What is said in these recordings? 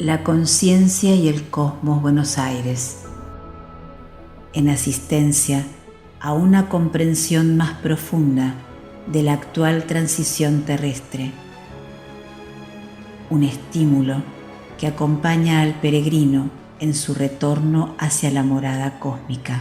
La conciencia y el cosmos Buenos Aires, en asistencia a una comprensión más profunda de la actual transición terrestre. Un estímulo que acompaña al peregrino en su retorno hacia la morada cósmica.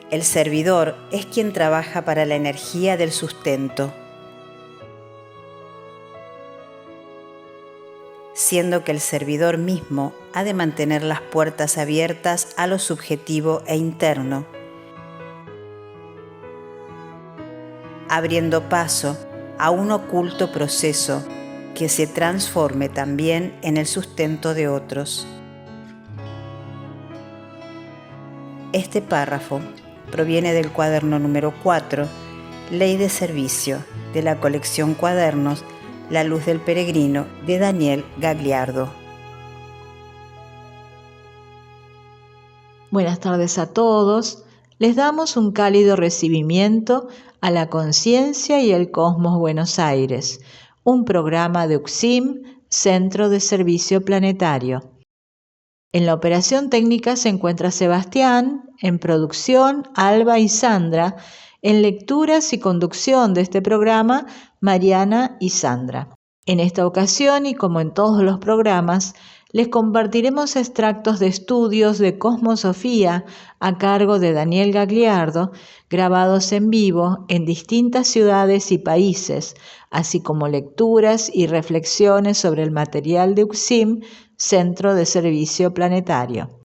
El servidor es quien trabaja para la energía del sustento, siendo que el servidor mismo ha de mantener las puertas abiertas a lo subjetivo e interno, abriendo paso a un oculto proceso que se transforme también en el sustento de otros. Este párrafo proviene del cuaderno número 4, Ley de Servicio, de la colección Cuadernos La Luz del Peregrino, de Daniel Gagliardo. Buenas tardes a todos. Les damos un cálido recibimiento a la conciencia y el cosmos Buenos Aires, un programa de UCSIM, Centro de Servicio Planetario. En la operación técnica se encuentra Sebastián, en producción Alba y Sandra, en lecturas y conducción de este programa Mariana y Sandra. En esta ocasión, y como en todos los programas, les compartiremos extractos de estudios de Cosmosofía a cargo de Daniel Gagliardo, grabados en vivo en distintas ciudades y países, así como lecturas y reflexiones sobre el material de UCSIM, Centro de Servicio Planetario.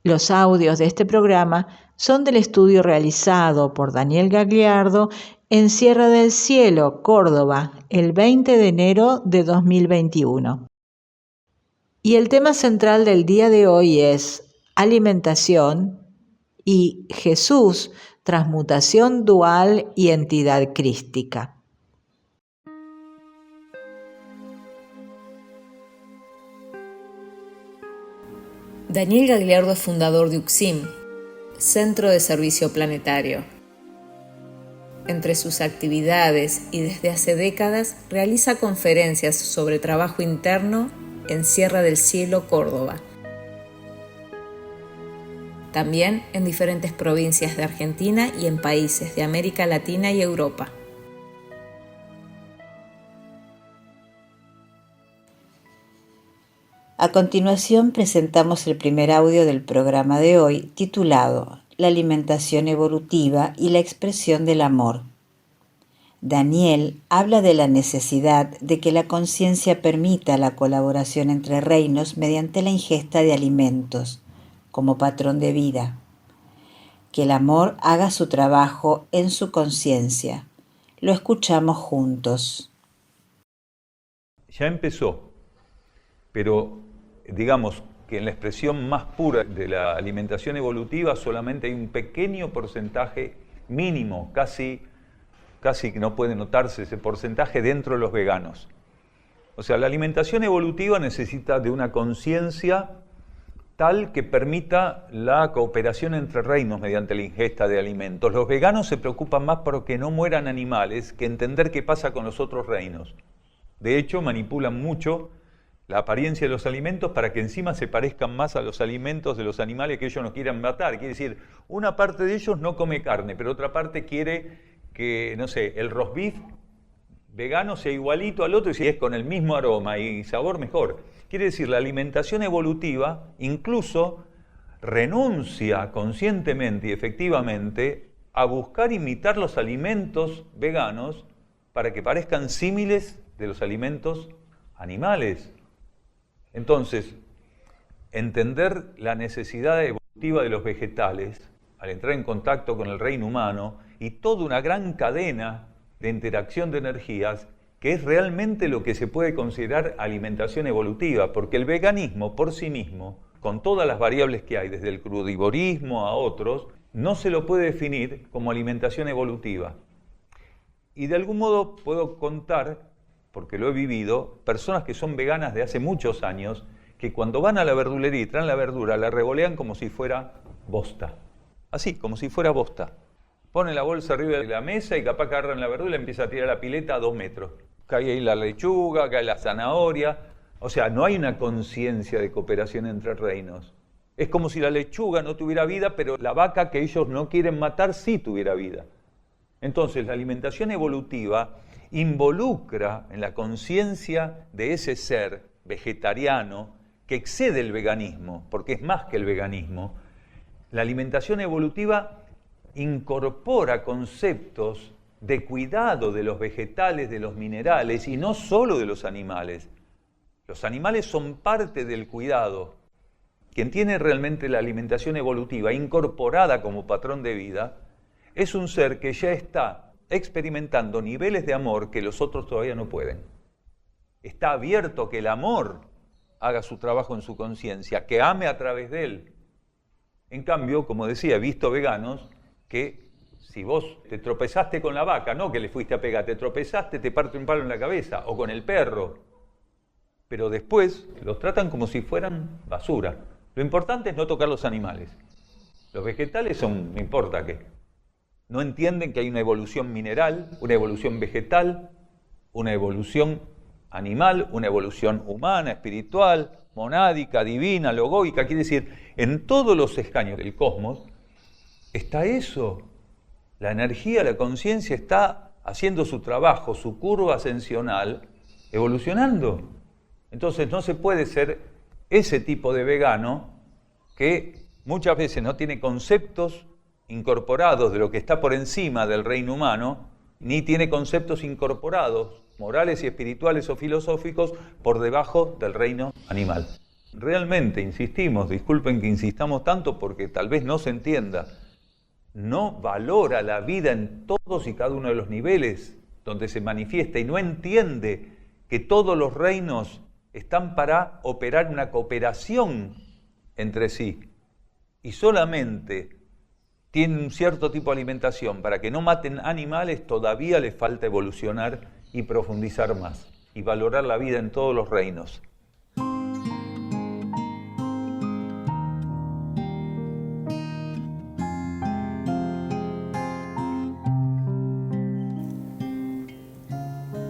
Los audios de este programa son del estudio realizado por Daniel Gagliardo en Sierra del Cielo, Córdoba, el 20 de enero de 2021. Y el tema central del día de hoy es alimentación y Jesús, transmutación dual y entidad crística. Daniel Gagliardo es fundador de UCSIM, Centro de Servicio Planetario. Entre sus actividades y desde hace décadas realiza conferencias sobre trabajo interno en Sierra del Cielo, Córdoba. También en diferentes provincias de Argentina y en países de América Latina y Europa. A continuación presentamos el primer audio del programa de hoy, titulado La alimentación evolutiva y la expresión del amor. Daniel habla de la necesidad de que la conciencia permita la colaboración entre reinos mediante la ingesta de alimentos, como patrón de vida. Que el amor haga su trabajo en su conciencia. Lo escuchamos juntos. Ya empezó, pero digamos que en la expresión más pura de la alimentación evolutiva solamente hay un pequeño porcentaje mínimo, casi que no puede notarse ese porcentaje dentro de los veganos. O sea, la alimentación evolutiva necesita de una conciencia tal que permita la cooperación entre reinos mediante la ingesta de alimentos. Los veganos se preocupan más por que no mueran animales que entender qué pasa con los otros reinos. De hecho, manipulan mucho la apariencia de los alimentos para que encima se parezcan más a los alimentos de los animales que ellos no quieran matar. Quiere decir, una parte de ellos no come carne, pero otra parte quiere que, no sé, el roast beef vegano sea igualito al otro y si es con el mismo aroma y sabor, mejor. Quiere decir, la alimentación evolutiva incluso renuncia conscientemente y efectivamente a buscar imitar los alimentos veganos para que parezcan símiles de los alimentos animales. Entonces, entender la necesidad evolutiva de los vegetales al entrar en contacto con el reino humano y toda una gran cadena de interacción de energías que es realmente lo que se puede considerar alimentación evolutiva, porque el veganismo por sí mismo con todas las variables que hay, desde el crudivorismo a otros, no se lo puede definir como alimentación evolutiva. Y de algún modo puedo contar, porque lo he vivido, personas que son veganas de hace muchos años, que cuando van a la verdulería y traen la verdura, la revolean como si fuera bosta. Así, como si fuera bosta. Ponen la bolsa arriba de la mesa y capaz que agarran la verdura y empieza a tirar la pileta a 2 metros. Cae ahí la lechuga, cae la zanahoria. O sea, no hay una conciencia de cooperación entre reinos. Es como si la lechuga no tuviera vida, pero la vaca que ellos no quieren matar sí tuviera vida. Entonces, la alimentación evolutiva involucra en la conciencia de ese ser vegetariano que excede el veganismo, porque es más que el veganismo. La alimentación evolutiva incorpora conceptos de cuidado de los vegetales, de los minerales y no solo de los animales. Los animales son parte del cuidado. Quien tiene realmente la alimentación evolutiva incorporada como patrón de vida es un ser que ya está experimentando niveles de amor que los otros todavía no pueden. Está abierto a que el amor haga su trabajo en su conciencia, que ame a través de él. En cambio, como decía, he visto veganos que si vos te tropezaste con la vaca, no que le fuiste a pegar, te tropezaste, te parte un palo en la cabeza, o con el perro, pero después los tratan como si fueran basura. Lo importante es no tocar los animales. Los vegetales son, no importa qué. No entienden que hay una evolución mineral, una evolución vegetal, una evolución animal, una evolución humana, espiritual, monádica, divina, logóica. Quiere decir, en todos los escaños del cosmos está eso. La energía, la conciencia está haciendo su trabajo, su curva ascensional, evolucionando. Entonces no se puede ser ese tipo de vegano que muchas veces no tiene conceptos incorporados de lo que está por encima del reino humano, ni tiene conceptos incorporados, morales y espirituales o filosóficos, por debajo del reino animal. Realmente, insistimos, disculpen que insistamos tanto porque tal vez no se entienda, no valora la vida en todos y cada uno de los niveles donde se manifiesta y no entiende que todos los reinos están para operar una cooperación entre sí y solamente tienen un cierto tipo de alimentación para que no maten animales, todavía les falta evolucionar y profundizar más y valorar la vida en todos los reinos.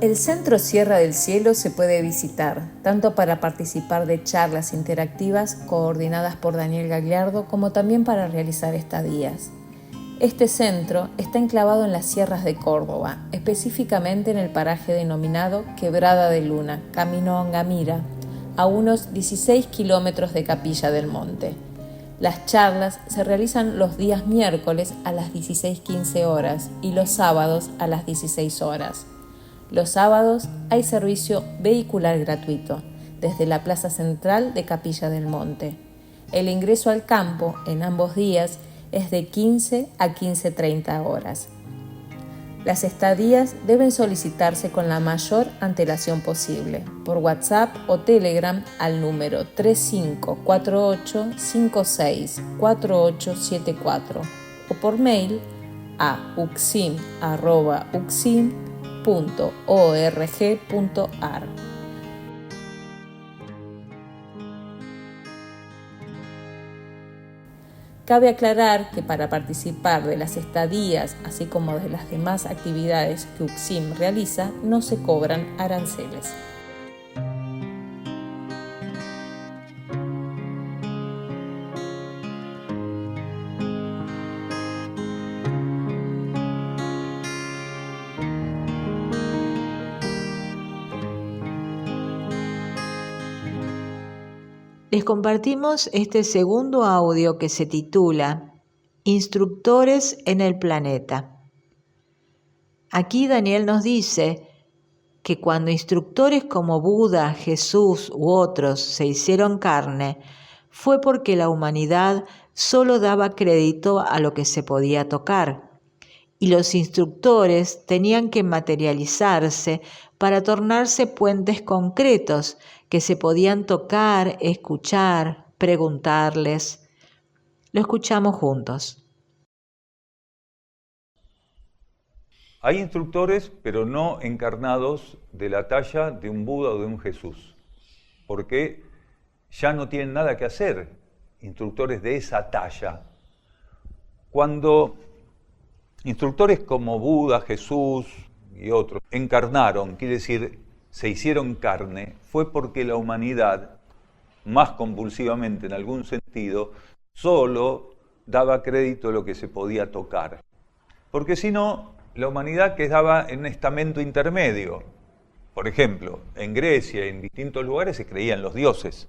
El Centro Sierra del Cielo se puede visitar, tanto para participar de charlas interactivas coordinadas por Daniel Gagliardo, como también para realizar estadías. Este centro está enclavado en las sierras de Córdoba, específicamente en el paraje denominado Quebrada de Luna, camino a Ongamira, a unos 16 kilómetros de Capilla del Monte. Las charlas se realizan los días miércoles a las 16:15 horas y los sábados a las 16 horas. Los sábados hay servicio vehicular gratuito desde la plaza central de Capilla del Monte. El ingreso al campo en ambos días es de 15 a 15:30 horas. Las estadías deben solicitarse con la mayor antelación posible, por WhatsApp o Telegram al número 3548564874 o por mail a ucsim@ucsim.org.ar. Cabe aclarar que para participar de las estadías, así como de las demás actividades que UCSIM realiza, no se cobran aranceles. Les compartimos este segundo audio que se titula Instructores en el planeta. Aquí Daniel nos dice que cuando instructores como Buda, Jesús u otros se hicieron carne, fue porque la humanidad solo daba crédito a lo que se podía tocar, y los instructores tenían que materializarse para tornarse puentes concretos que se podían tocar, escuchar, preguntarles. Lo escuchamos juntos. Hay instructores, pero no encarnados de la talla de un Buda o de un Jesús, porque ya no tienen nada que hacer, instructores de esa talla. Cuando instructores como Buda, Jesús y otros encarnaron, quiere decir, se hicieron carne, fue porque la humanidad, más convulsivamente en algún sentido, solo daba crédito a lo que se podía tocar. Porque si no, la humanidad quedaba en un estamento intermedio. Por ejemplo, en Grecia y en distintos lugares se creían los dioses,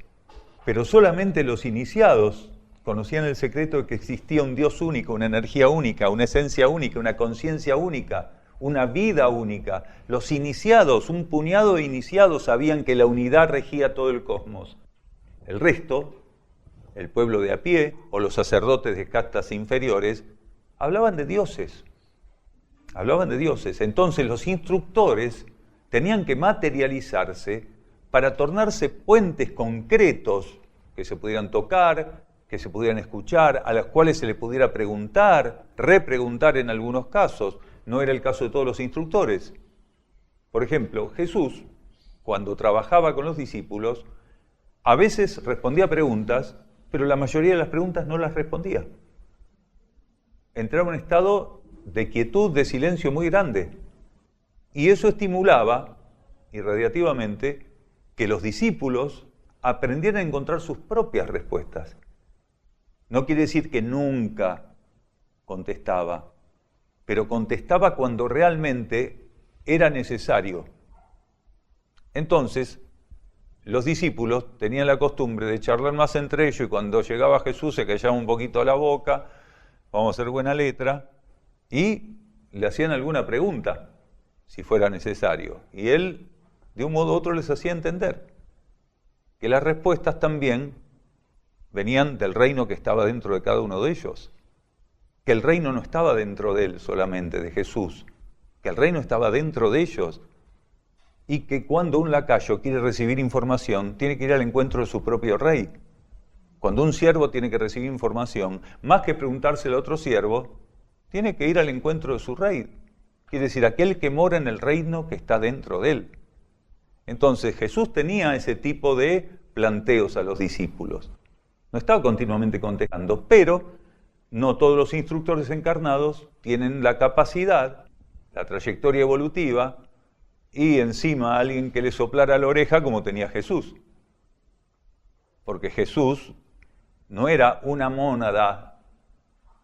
pero solamente los iniciados conocían el secreto de que existía un Dios único, una energía única, una esencia única, una conciencia única, una vida única. Los iniciados, un puñado de iniciados, sabían que la unidad regía todo el cosmos. El resto, el pueblo de a pie o los sacerdotes de castas inferiores, hablaban de dioses. Hablaban de dioses. Entonces los instructores tenían que materializarse para tornarse puentes concretos que se pudieran tocar, que se pudieran escuchar, a las cuales se le pudiera preguntar, repreguntar en algunos casos. No era el caso de todos los instructores. Por ejemplo, Jesús, cuando trabajaba con los discípulos, a veces respondía preguntas, pero la mayoría de las preguntas no las respondía. Entraba en un estado de quietud, de silencio muy grande. Y eso estimulaba, irradiativamente, que los discípulos aprendieran a encontrar sus propias respuestas. No quiere decir que nunca contestaba, pero contestaba cuando realmente era necesario. Entonces, los discípulos tenían la costumbre de charlar más entre ellos y cuando llegaba Jesús se callaba un poquito la boca, vamos a hacer buena letra, y le hacían alguna pregunta, si fuera necesario. Y él, de un modo u otro, les hacía entender que las respuestas también venían del reino que estaba dentro de cada uno de ellos, que el reino no estaba dentro de él solamente, de Jesús, que el reino estaba dentro de ellos, y que cuando un lacayo quiere recibir información, tiene que ir al encuentro de su propio rey. Cuando un siervo tiene que recibir información, más que preguntárselo a otro siervo, tiene que ir al encuentro de su rey. Quiere decir, aquel que mora en el reino que está dentro de él. Entonces, Jesús tenía ese tipo de planteos a los discípulos. No estaba continuamente contestando, pero no todos los instructores encarnados tienen la capacidad, la trayectoria evolutiva, y encima alguien que le soplara la oreja como tenía Jesús. Porque Jesús no era una mónada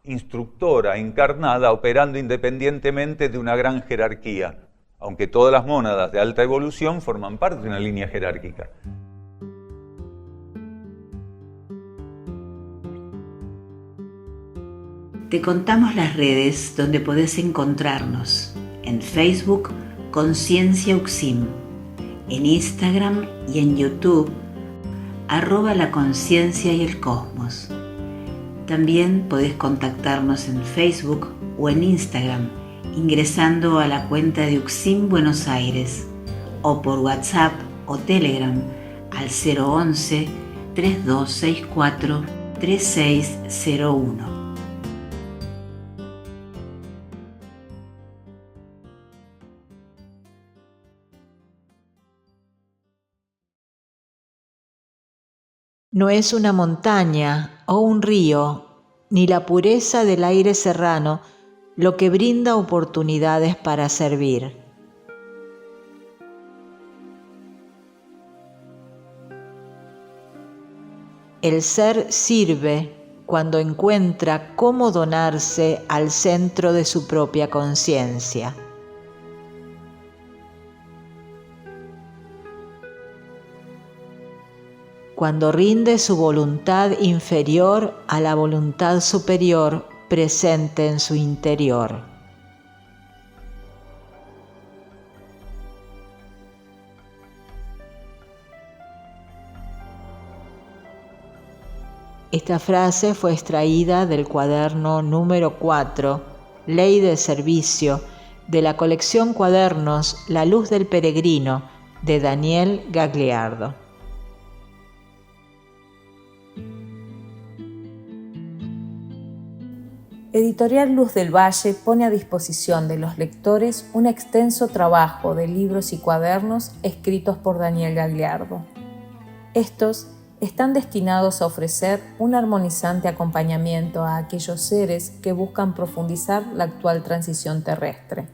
instructora encarnada operando independientemente de una gran jerarquía, aunque todas las mónadas de alta evolución forman parte de una línea jerárquica. Te contamos las redes donde podés encontrarnos. En Facebook, Conciencia UXIM. En Instagram y en YouTube, @La Conciencia y el Cosmos. También podés contactarnos en Facebook o en Instagram ingresando a la cuenta de UXIM Buenos Aires o por WhatsApp o Telegram al 011 3264 3601. No es una montaña o un río, ni la pureza del aire serrano lo que brinda oportunidades para servir. El ser sirve cuando encuentra cómo donarse al centro de su propia conciencia. Cuando rinde su voluntad inferior a la voluntad superior presente en su interior. Esta frase fue extraída del cuaderno número 4, Ley de Servicio, de la colección Cuadernos La Luz del Peregrino, de Daniel Gagliardo. Editorial Luz del Valle pone a disposición de los lectores un extenso trabajo de libros y cuadernos escritos por Daniel Gagliardo. Estos están destinados a ofrecer un armonizante acompañamiento a aquellos seres que buscan profundizar la actual transición terrestre,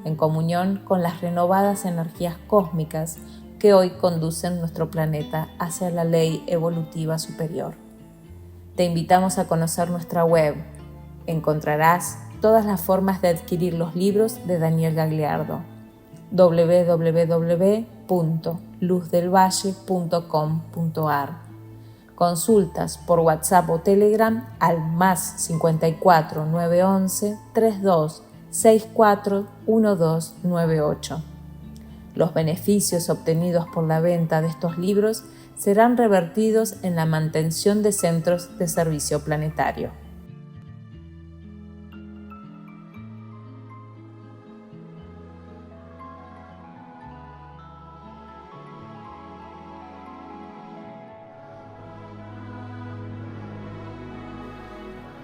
en comunión con las renovadas energías cósmicas que hoy conducen nuestro planeta hacia la ley evolutiva superior. Te invitamos a conocer nuestra web. Encontrarás todas las formas de adquirir los libros de Daniel Gagliardo. www.luzdelvalle.com.ar. Consultas por WhatsApp o Telegram al +54 911 32 64 1298. Los beneficios obtenidos por la venta de estos libros serán revertidos en la mantención de centros de servicio planetario.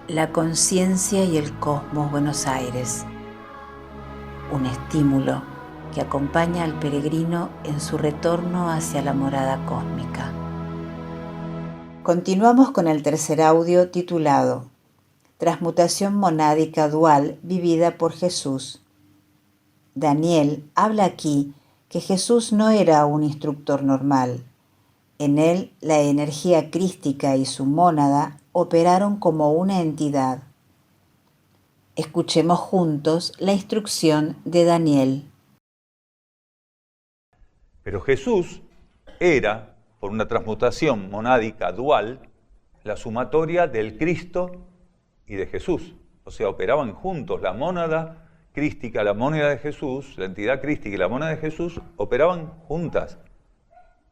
La conciencia y el cosmos Buenos Aires. Un estímulo que acompaña al peregrino en su retorno hacia la morada cósmica. Continuamos con el tercer audio titulado Transmutación monádica dual vivida por Jesús. Daniel habla aquí que Jesús no era un instructor normal. En él, la energía crística y su mónada operaron como una entidad. Escuchemos juntos la instrucción de Daniel. Pero Jesús era, por una transmutación monádica dual, la sumatoria del Cristo y de Jesús. O sea, operaban juntos. La mónada crística, la mónada de Jesús, la entidad crística y la mónada de Jesús operaban juntas.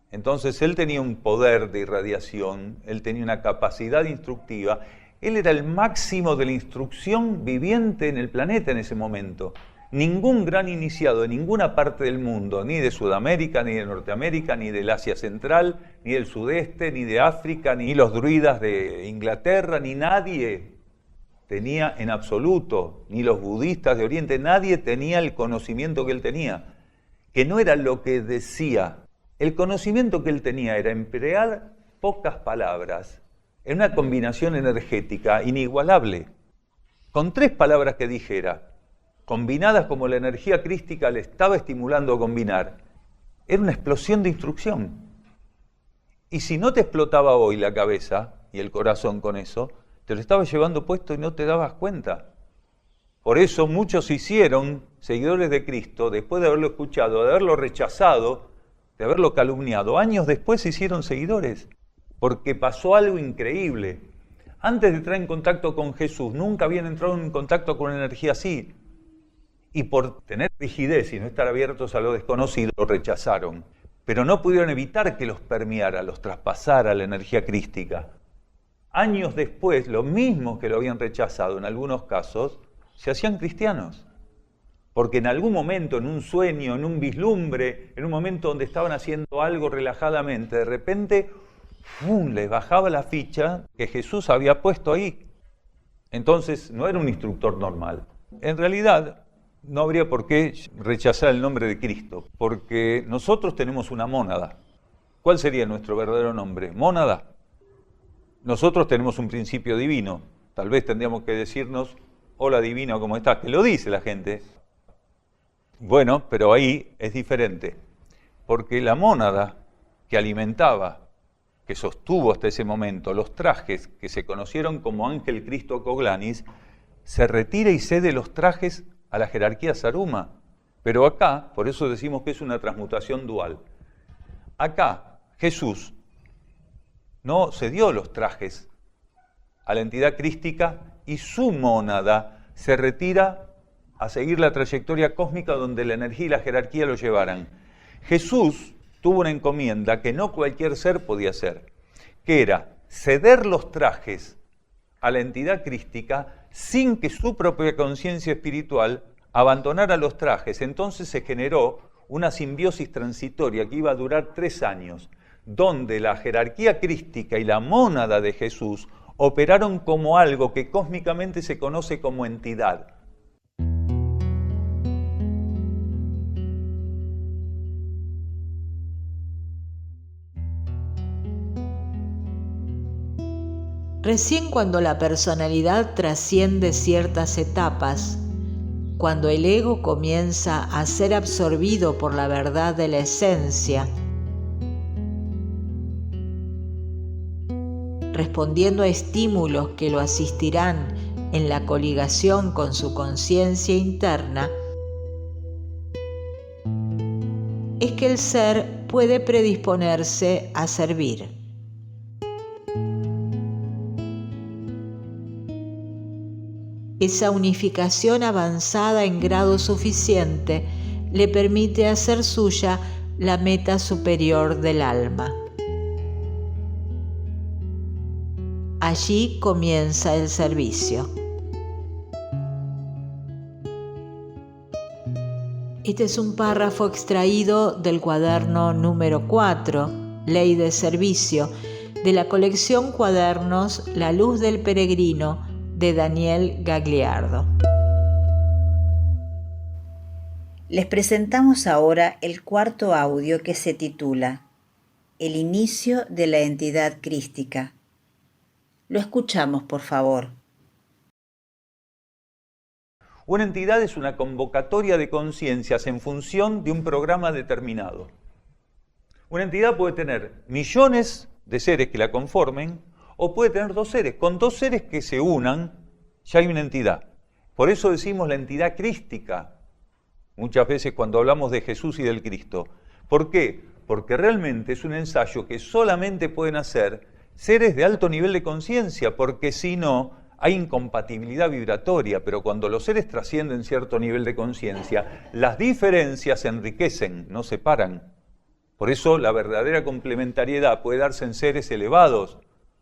Entonces él tenía un poder de irradiación, él tenía una capacidad instructiva, él era el máximo de la instrucción viviente en el planeta en ese momento. Ningún gran iniciado de ninguna parte del mundo, ni de Sudamérica, ni de Norteamérica, ni del Asia Central, ni del Sudeste, ni de África, ni los druidas de Inglaterra, ni nadie tenía en absoluto, ni los budistas de Oriente, nadie tenía el conocimiento que él tenía, que no era lo que decía. El conocimiento que él tenía era emplear pocas palabras en una combinación energética inigualable, con 3 palabras que dijera, combinadas como la energía crística le estaba estimulando a combinar. Era una explosión de instrucción. Y si no te explotaba hoy la cabeza y el corazón con eso, te lo estabas llevando puesto y no te dabas cuenta. Por eso muchos se hicieron seguidores de Cristo después de haberlo escuchado, de haberlo rechazado, de haberlo calumniado. Años después se hicieron seguidores, porque pasó algo increíble. Antes de entrar en contacto con Jesús, nunca habían entrado en contacto con una energía así. Y por tener rigidez y no estar abiertos a lo desconocido, lo rechazaron. Pero no pudieron evitar que los permeara, los traspasara la energía crística. Años después, los mismos que lo habían rechazado en algunos casos, se hacían cristianos. Porque en algún momento, en un sueño, en un vislumbre, en un momento donde estaban haciendo algo relajadamente, de repente, ¡fum!, les bajaba la ficha que Jesús había puesto ahí. Entonces, no era un instructor normal. En realidad, no habría por qué rechazar el nombre de Cristo, porque nosotros tenemos una mónada. ¿Cuál sería nuestro verdadero nombre? Mónada. Nosotros tenemos un principio divino. Tal vez tendríamos que decirnos, hola divino, ¿cómo estás? Que lo dice la gente. Bueno, pero ahí es diferente, porque la mónada que alimentaba, que sostuvo hasta ese momento los trajes que se conocieron como Ángel Cristo Coglanis, se retira y cede los trajes a la jerarquía Saruma. Pero acá, por eso decimos que es una transmutación dual, acá Jesús no cedió los trajes a la entidad crística y su mónada se retira a seguir la trayectoria cósmica donde la energía y la jerarquía lo llevaran. Jesús tuvo una encomienda que no cualquier ser podía hacer, que era ceder los trajes a la entidad crística sin que su propia conciencia espiritual abandonara los trajes. Entonces se generó una simbiosis transitoria que iba a durar 3 años, donde la jerarquía crística y la mónada de Jesús operaron como algo que cósmicamente se conoce como entidad. Recién cuando la personalidad trasciende ciertas etapas, cuando el ego comienza a ser absorbido por la verdad de la esencia, respondiendo a estímulos que lo asistirán en la coligación con su conciencia interna, es que el ser puede predisponerse a servir. Esa unificación avanzada en grado suficiente le permite hacer suya la meta superior del alma. Allí comienza el servicio. Este es un párrafo extraído del cuaderno número 4, Ley de Servicio, de la colección Cuadernos La Luz del Peregrino, de Daniel Gagliardo. Les presentamos ahora el cuarto audio que se titula El inicio de la entidad crística. Lo escuchamos, por favor. Una entidad es una convocatoria de conciencias en función de un programa determinado. Una entidad puede tener millones de seres que la conformen, o puede tener dos seres. Con dos seres que se unan, ya hay una entidad. Por eso decimos la entidad crística, muchas veces cuando hablamos de Jesús y del Cristo. ¿Por qué? Porque realmente es un ensayo que solamente pueden hacer seres de alto nivel de conciencia, porque si no, hay incompatibilidad vibratoria, pero cuando los seres trascienden cierto nivel de conciencia, las diferencias se enriquecen, no se separan. Por eso la verdadera complementariedad puede darse en seres elevados.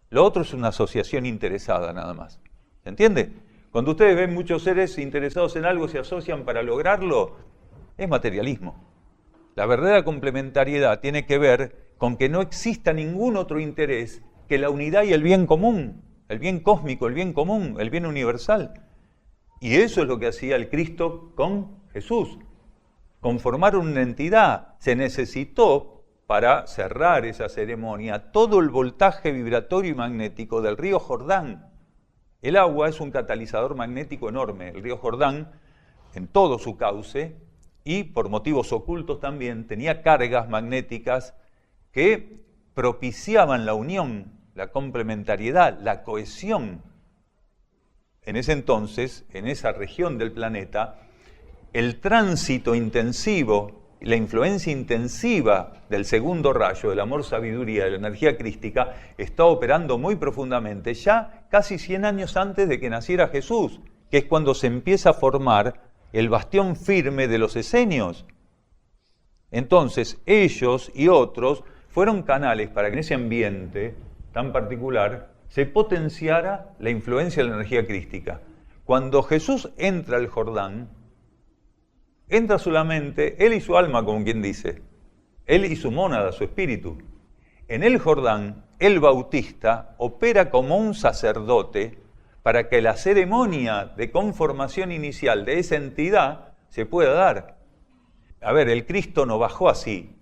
Lo otro es una asociación interesada nada más. ¿Se entiende? Cuando ustedes ven muchos seres interesados en algo, se asocian para lograrlo, es materialismo. La verdadera complementariedad tiene que ver con que no exista ningún otro interés que la unidad y el bien común, el bien cósmico, el bien común, el bien universal. Y eso es lo que hacía el Cristo con Jesús. Conformar una entidad. Se necesitó, para cerrar esa ceremonia, todo el voltaje vibratorio y magnético del río Jordán. El agua es un catalizador magnético enorme. El río Jordán, en todo su cauce, y por motivos ocultos también, tenía cargas magnéticas que propiciaban la unión, la complementariedad, la cohesión. En ese entonces, en esa región del planeta, el tránsito intensivo, la influencia intensiva del segundo rayo, del amor-sabiduría, de la energía crística, está operando muy profundamente, ya casi 100 años antes de que naciera Jesús, que es cuando se empieza a formar el bastión firme de los esenios. Entonces, ellos y otros fueron canales para que en ese ambiente tan particular se potenciara la influencia de la energía crística. Cuando Jesús entra al Jordán, entra solamente él y su alma, como quien dice, él y su mónada, su espíritu. En el Jordán, el Bautista opera como un sacerdote para que la ceremonia de conformación inicial de esa entidad se pueda dar. A ver, el Cristo no bajó así.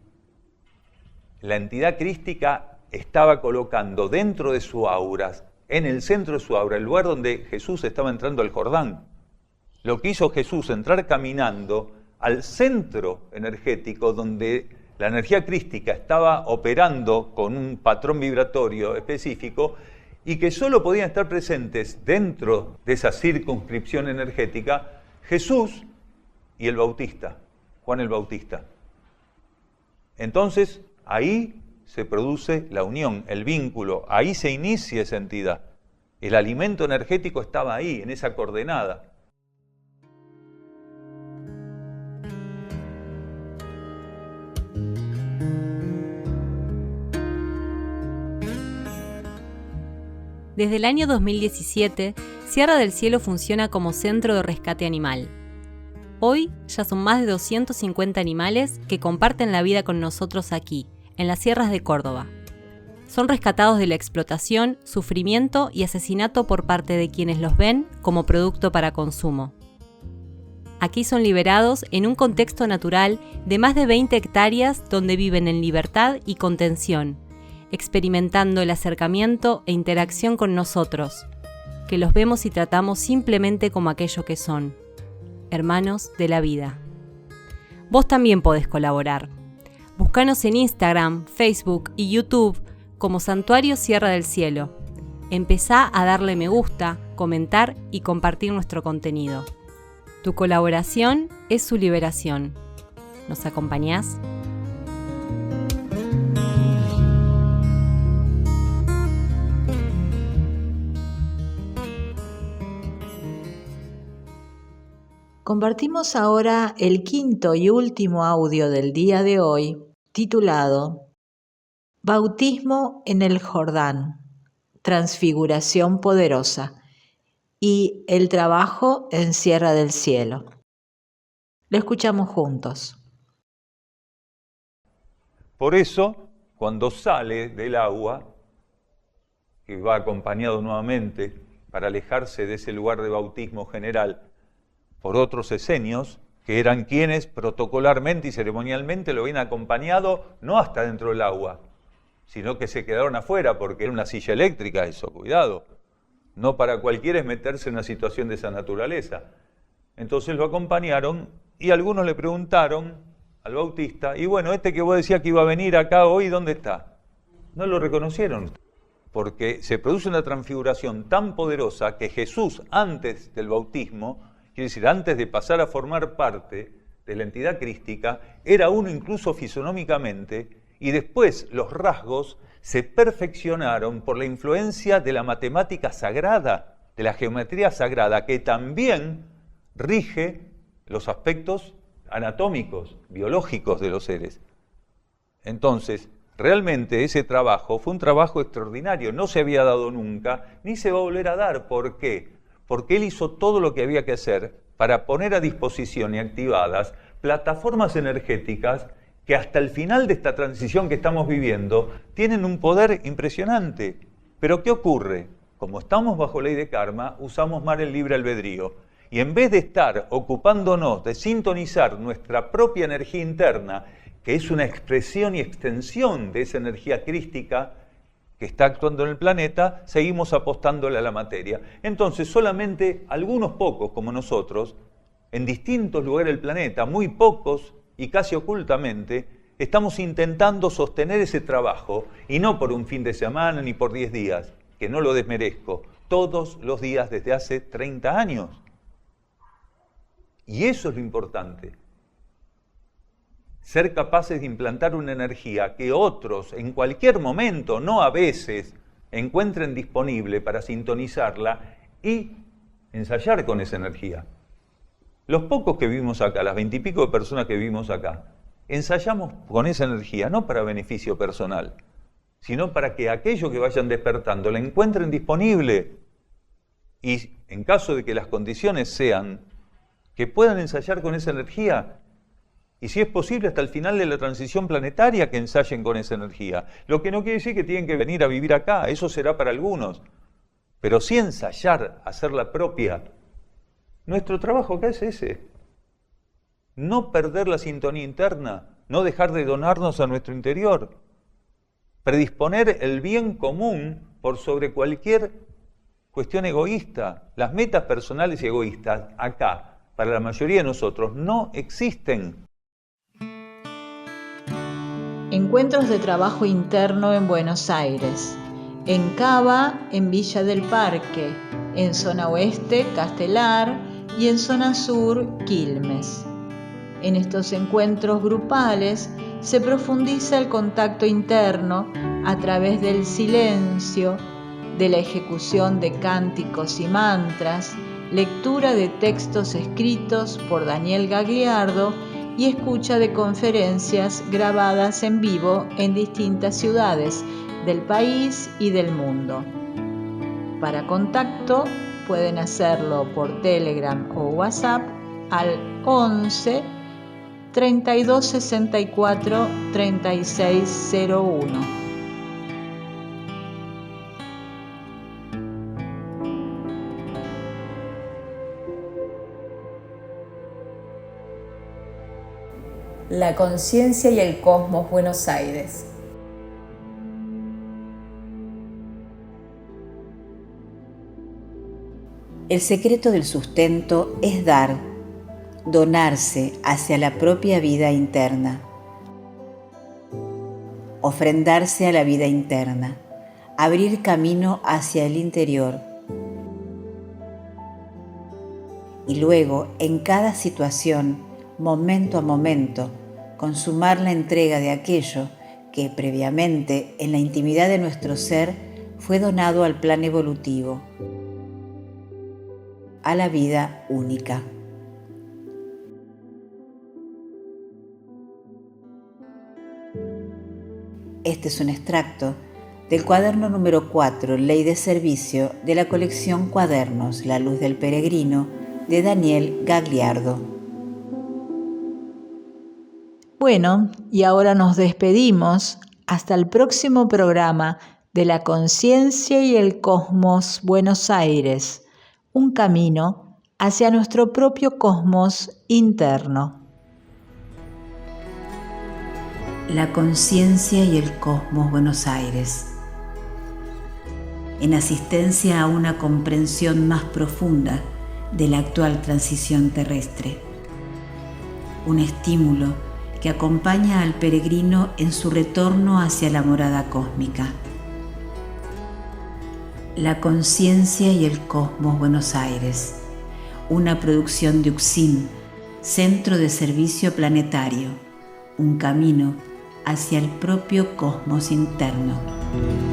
La entidad crística estaba colocando dentro de su aura, en el centro de su aura, el lugar donde Jesús estaba entrando al Jordán. Lo que hizo Jesús, entrar caminando al centro energético donde la energía crística estaba operando con un patrón vibratorio específico y que solo podían estar presentes dentro de esa circunscripción energética Jesús y el Bautista, Juan el Bautista. Entonces, ahí se produce la unión, el vínculo, ahí se inicia esa entidad. El alimento energético estaba ahí, en esa coordenada. Desde el año 2017, Sierra del Cielo funciona como centro de rescate animal. Hoy ya son más de 250 animales que comparten la vida con nosotros aquí, en las sierras de Córdoba. Son rescatados de la explotación, sufrimiento y asesinato por parte de quienes los ven como producto para consumo. Aquí son liberados en un contexto natural de más de 20 hectáreas donde viven en libertad y contención, experimentando el acercamiento e interacción con nosotros, que los vemos y tratamos simplemente como aquello que son, hermanos de la vida. Vos también podés colaborar. Búscanos en Instagram, Facebook y YouTube como Santuario Sierra del Cielo. Empezá a darle me gusta, comentar y compartir nuestro contenido. Tu colaboración es su liberación. ¿Nos acompañás? Compartimos ahora el quinto y último audio del día de hoy, titulado Bautismo en el Jordán, Transfiguración Poderosa y el trabajo en Sierra del Cielo. Lo escuchamos juntos. Por eso, cuando sale del agua, que va acompañado nuevamente para alejarse de ese lugar de bautismo general, por otros esenios, que eran quienes protocolarmente y ceremonialmente lo habían acompañado, no hasta dentro del agua, sino que se quedaron afuera, porque era una silla eléctrica eso, cuidado. No para cualquiera es meterse en una situación de esa naturaleza. Entonces lo acompañaron y algunos le preguntaron al bautista, y bueno, este que vos decías que iba a venir acá hoy, ¿dónde está? No lo reconocieron, porque se produce una transfiguración tan poderosa que Jesús, antes del bautismo, quiere decir, antes de pasar a formar parte de la entidad crística, era uno incluso fisonómicamente, y después los rasgos se perfeccionaron por la influencia de la matemática sagrada, de la geometría sagrada, que también rige los aspectos anatómicos, biológicos de los seres. Entonces, realmente ese trabajo fue un trabajo extraordinario, no se había dado nunca, ni se va a volver a dar. ¿Por qué? Porque él hizo todo lo que había que hacer para poner a disposición y activadas plataformas energéticas que hasta el final de esta transición que estamos viviendo tienen un poder impresionante. Pero ¿qué ocurre? Como estamos bajo ley de karma, usamos mal el libre albedrío. Y en vez de estar ocupándonos de sintonizar nuestra propia energía interna, que es una expresión y extensión de esa energía crística que está actuando en el planeta, seguimos apostándole a la materia. Entonces solamente algunos pocos como nosotros, en distintos lugares del planeta, muy pocos y casi ocultamente, estamos intentando sostener ese trabajo, y no por un fin de semana ni por 10 días, que no lo desmerezco, todos los días desde hace 30 años. Y eso es lo importante. Ser capaces de implantar una energía que otros en cualquier momento, no a veces, encuentren disponible para sintonizarla y ensayar con esa energía. Los pocos que vivimos acá, las 20 y pico de personas que vivimos acá, ensayamos con esa energía, no para beneficio personal, sino para que aquellos que vayan despertando la encuentren disponible y, en caso de que las condiciones sean que puedan ensayar con esa energía, y si es posible hasta el final de la transición planetaria que ensayen con esa energía. Lo que no quiere decir que tienen que venir a vivir acá, eso será para algunos, pero sí ensayar, hacerla propia. Nuestro trabajo acá es ese, no perder la sintonía interna, no dejar de donarnos a nuestro interior, predisponer el bien común por sobre cualquier cuestión egoísta. Las metas personales y egoístas acá, para la mayoría de nosotros, no existen. Encuentros de trabajo interno en Buenos Aires. En Cava, en Villa del Parque. En zona oeste, Castelar. Y en zona sur, Quilmes. En estos encuentros grupales se profundiza el contacto interno a través del silencio, de la ejecución de cánticos y mantras, lectura de textos escritos por Daniel Gagliardo y escucha de conferencias grabadas en vivo en distintas ciudades del país y del mundo. Para contacto pueden hacerlo por Telegram o WhatsApp al 11 32 64 36 01. La conciencia y el cosmos Buenos Aires. El secreto del sustento es dar, donarse hacia la propia vida interna, ofrendarse a la vida interna, abrir camino hacia el interior y luego, en cada situación, momento a momento, consumar la entrega de aquello que previamente, en la intimidad de nuestro ser, fue donado al plan evolutivo, a la vida única. Este es un extracto del cuaderno número 4, Ley de Servicio, de la colección Cuadernos, La Luz del Peregrino, de Daniel Gagliardo. Bueno, y ahora nos despedimos hasta el próximo programa de La Conciencia y el Cosmos Buenos Aires, un camino hacia nuestro propio cosmos interno. La conciencia y el cosmos Buenos Aires, en asistencia a una comprensión más profunda de la actual transición terrestre. Un estímulo que acompaña al peregrino en su retorno hacia la morada cósmica. La conciencia y el cosmos Buenos Aires, una producción de UCSIM, Centro de Servicio Planetario, un camino hacia el propio cosmos interno.